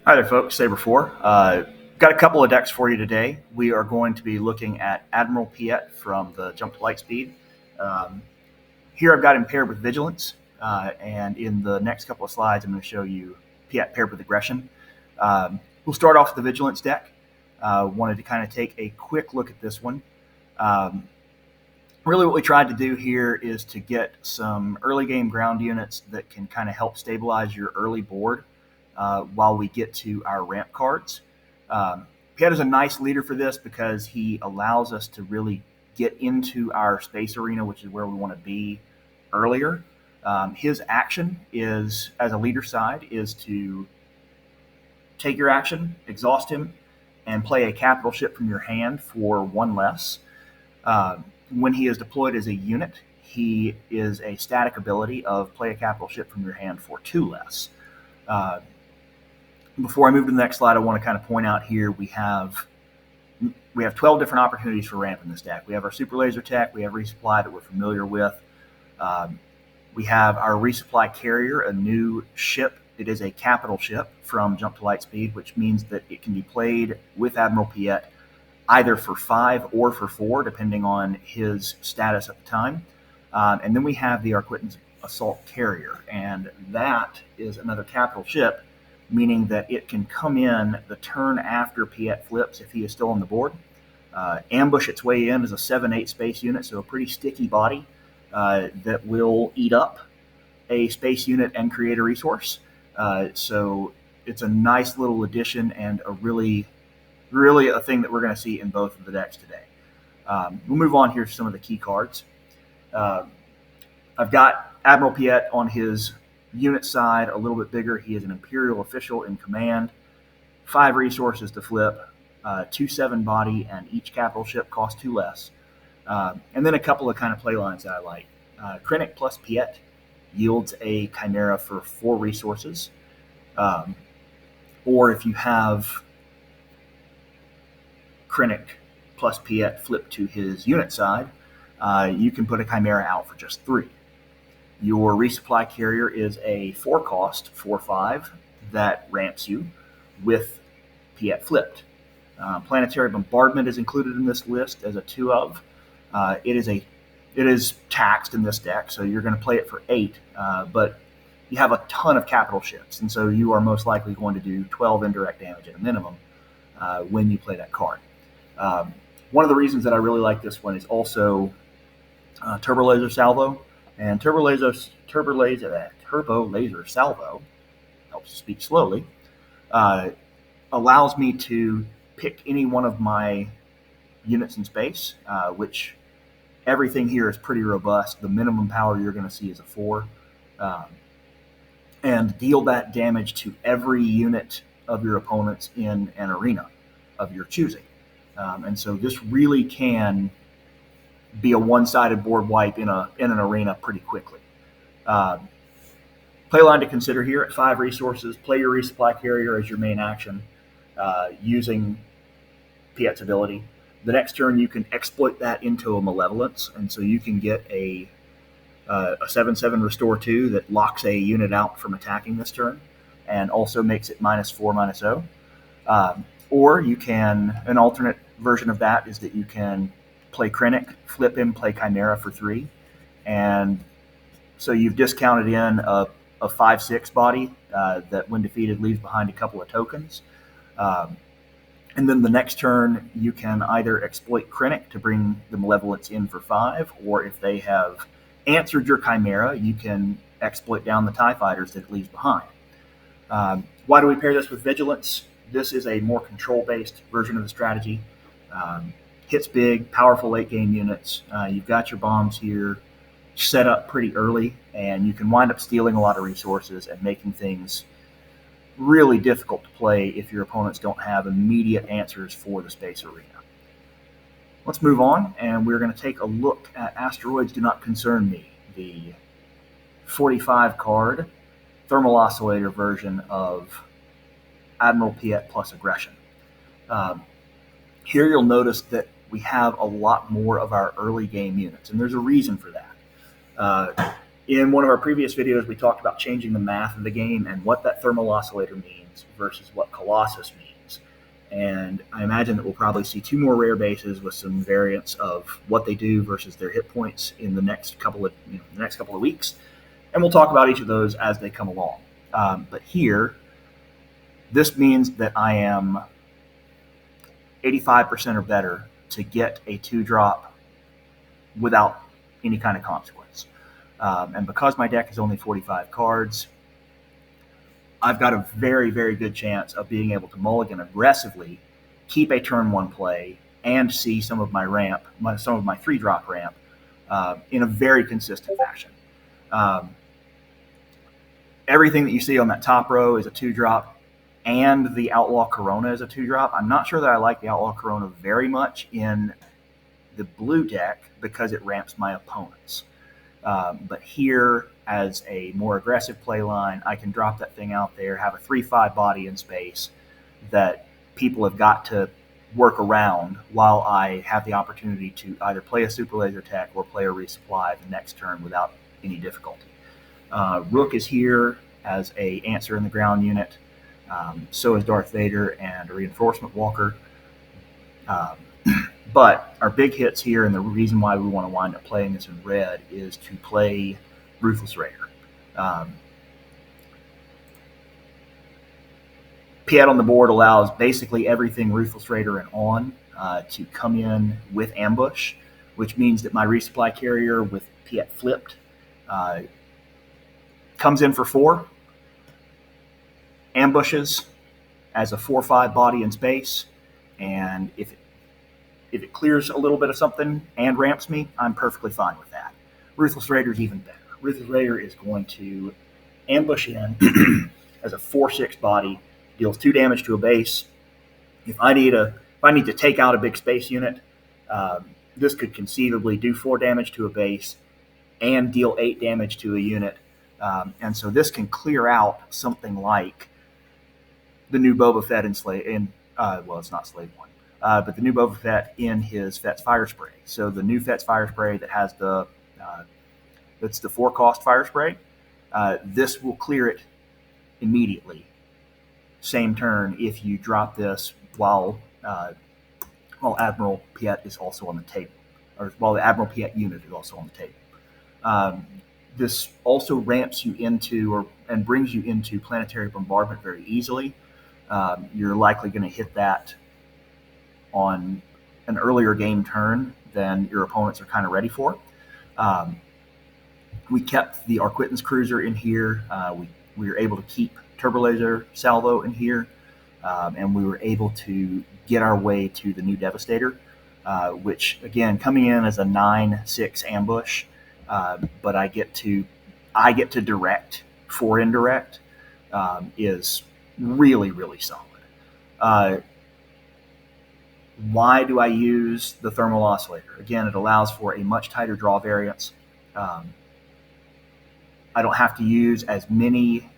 Hi there, folks. Saber4. Got a couple of decks for you today. We are going to be looking at Admiral Piet from the Jump to Lightspeed. Here I've got him paired with Vigilance, and in the next couple of slides I'm going to show you Piet paired with Aggression. We'll start off with the Vigilance deck. Wanted to kind of take a quick look at this one. Really what we tried to do here is to get some early game ground units that can kind of help stabilize your early board while we get to our ramp cards. Piet is a nice leader for this because he allows us to really get into our space arena, which is where we want to be earlier. His action is, as a leader side, is to take your action, exhaust him, and play a capital ship from your hand for one less. When he is deployed as a unit, he is a static ability of play a capital ship from your hand for two less. Before I move to the next slide, I want to kind of point out here we have 12 different opportunities for ramp in this deck. We have our super laser tech, we have resupply that we're familiar with. We have our resupply carrier, a new ship. It is a capital ship from Jump to Lightspeed, which means that it can be played with Admiral Piet either for 5 or for 4, depending on his status at the time. And then we have the Arquittan's assault carrier, and that is another capital ship, meaning that it can come in the turn after Piet flips if he is still on the board. Ambush its way in as a 7/8 space unit, so a pretty sticky body that will eat up a space unit and create a resource. So it's a nice little addition and a really a thing that we're going to see in both of the decks today. We'll move on here to some of the key cards. I've got Admiral Piet on his unit side a little bit bigger. He is an Imperial official in command, 5 resources to flip, 2/7 body, and each capital ship costs 2 less. And then a couple of kind of play lines that I like. Krennic plus Piet yields a Chimera for 4 resources. Or if you have Krennic plus Piet flip to his unit side, you can put a Chimera out for just 3. Your resupply carrier is a 4 cost, 4/5, that ramps you with Piet flipped. Planetary Bombardment is included in this list as a 2 of. It is taxed in this deck, so you're going to play it for 8, but you have a ton of capital ships, and so you are most likely going to do 12 indirect damage at a minimum when you play that card. One of the reasons that I really like this one is also Turbo Laser Salvo. And Turbo Laser Salvo, helps to speak slowly, allows me to pick any one of my units in space, which everything here is pretty robust. The minimum power you're going to see is a 4. And deal that damage to every unit of your opponents in an arena of your choosing. And so this really can be a one-sided board wipe in an arena pretty quickly. Play line to consider here at 5 resources. Play your resupply carrier as your main action using Piet's ability. The next turn you can exploit that into a Malevolence, and so you can get a 7/7 Restore 2 that locks a unit out from attacking this turn and also makes it -4/-0. Or you can, an alternate version of that is that you can play Krennic, flip him, play Chimera for 3. And so you've discounted in a 5/6 body that when defeated leaves behind a couple of tokens. And then the next turn you can either exploit Krennic to bring the Malevolence in for 5, or if they have answered your Chimera, you can exploit down the TIE fighters that it leaves behind. Why do we pair this with Vigilance? This is a more control-based version of the strategy. Hits big, powerful late-game units. You've got your bombs here set up pretty early, and you can wind up stealing a lot of resources and making things really difficult to play if your opponents don't have immediate answers for the space arena. Let's move on, and we're going to take a look at Asteroids Do Not Concern Me, the 45 card thermal oscillator version of Admiral Piet plus Aggression. Here you'll notice that we have a lot more of our early game units, and there's a reason for that. In one of our previous videos, we talked about changing the math of the game and what that thermal oscillator means. means versus what Colossus means. And I imagine that we'll probably see 2 more rare bases with some variants of what they do versus their hit points in the next couple of weeks. And we'll talk about each of those as they come along. But here, this means that I am 85% or better to get a 2-drop without any kind of consequence. And because my deck is only 45 cards, I've got a very, very good chance of being able to mulligan aggressively, keep a turn 1 play, and see some of my 3-drop ramp in a very consistent fashion. Everything that you see on that top row is a 2-drop, and the Outlaw Corona is a 2-drop. I'm not sure that I like the Outlaw Corona very much in the blue deck because it ramps my opponents. But here, as a more aggressive play line, I can drop that thing out there, have a 3/5 body in space that people have got to work around while I have the opportunity to either play a super laser tech or play a resupply the next turn without any difficulty. Rook is here as a answer in the ground unit. So is Darth Vader and a reinforcement walker. But our big hits here, and the reason why we want to wind up playing this in red, is to play Ruthless Raider. Piet on the board allows basically everything Ruthless Raider and on to come in with ambush, which means that my resupply carrier with Piet flipped comes in for 4, ambushes as a 4/5 body in space, and if it clears a little bit of something and ramps me, I'm perfectly fine with that. Ruthless Raider is even better. Ruthless Raider is going to ambush in as a 4/6 body, deals 2 damage to a base. If I need to take out a big space unit, this could conceivably do 4 damage to a base and deal 8 damage to a unit. And so this can clear out something like the new Boba Fett it's not Slave One. But the new Boba Fett in his Fett's Fire Spray. So the new Fett's Fire Spray that has that's the 4-cost Fire Spray, this will clear it immediately. Same turn if you drop this while Admiral Piett is also on the table, or while the Admiral Piett unit is also on the table. This also ramps you into and brings you into planetary bombardment very easily. You're likely going to hit that on an earlier game turn than your opponents are kind of ready for. We kept the Arquitens Cruiser in here. We were able to keep Turbo Laser Salvo in here, and we were able to get our way to the new Devastator, which, again, coming in as a 9/6 ambush, but I get to direct for indirect, is really, really solid. Why do I use the Thermal Oscillator? Again, it allows for a much tighter draw variance. I don't have to use as many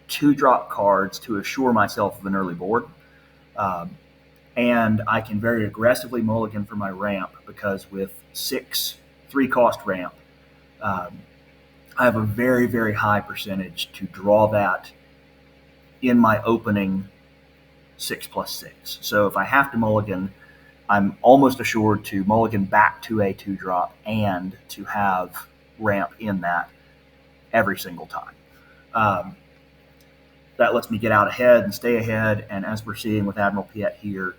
2-drop cards to assure myself of an early board. And I can very aggressively mulligan for my ramp because with 6 3-cost ramp, I have a very, very high percentage to draw that in my opening 6+6. So if I have to mulligan, I'm almost assured to mulligan back to a 2-drop and to have ramp in that every single time. That lets me get out ahead and stay ahead, and as we're seeing with Admiral Piett here,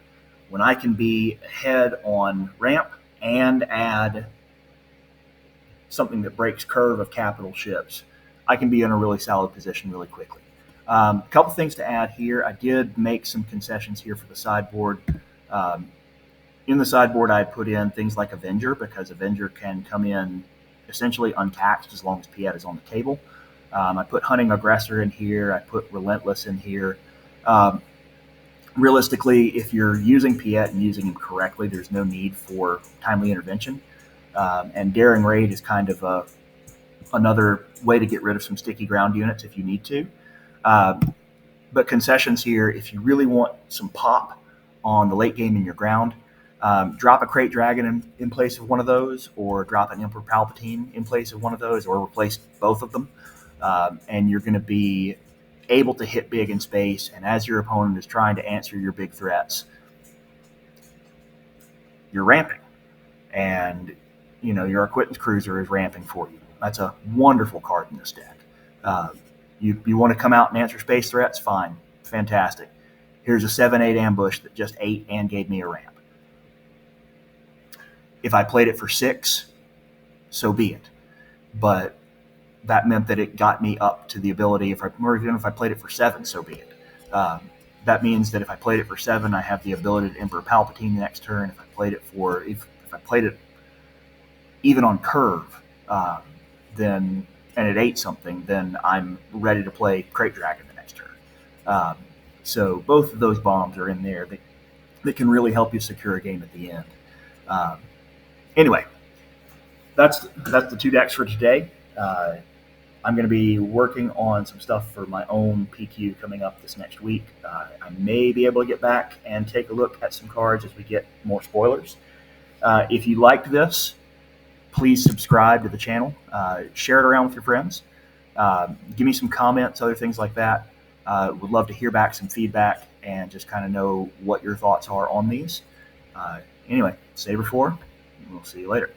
when I can be ahead on ramp and add something that breaks curve of capital ships, I can be in a really solid position really quickly. A couple things to add here. I did make some concessions here for the sideboard. In the sideboard, I put in things like Avenger, because Avenger can come in essentially untaxed as long as Piett is on the table. I put Hunting Aggressor in here. I put Relentless in here. Realistically, if you're using Piett and using him correctly, there's no need for timely intervention. And Daring Raid is kind of another way to get rid of some sticky ground units if you need to. But concessions here, if you really want some pop on the late game in your ground, drop a Crate Dragon in place of one of those, or drop an Emperor Palpatine in place of one of those, or replace both of them. And you're going to be able to hit big in space, and as your opponent is trying to answer your big threats, you're ramping. And your acquaintance cruiser is ramping for you. That's a wonderful card in this deck. You want to come out and answer space threats? Fine. Fantastic. Here's a 7/8 ambush that just ate and gave me a ramp. If I played it for 6, so be it. But that meant that it got me up to the ability, or even if I played it for 7, so be it. That means that if I played it for 7, I have the ability to Emperor Palpatine the next turn. If I played it even on curve, then and it ate something, then I'm ready to play Crate Dragon the next turn. So both of those bombs are in there that can really help you secure a game at the end. Anyway, that's the 2 decks for today. I'm going to be working on some stuff for my own PQ coming up this next week. I may be able to get back and take a look at some cards as we get more spoilers. If you liked this, please subscribe to the channel. Share it around with your friends. Give me some comments, other things like that. Would love to hear back some feedback and just kind of know what your thoughts are on these. Anyway, Saber 4, we'll see you later.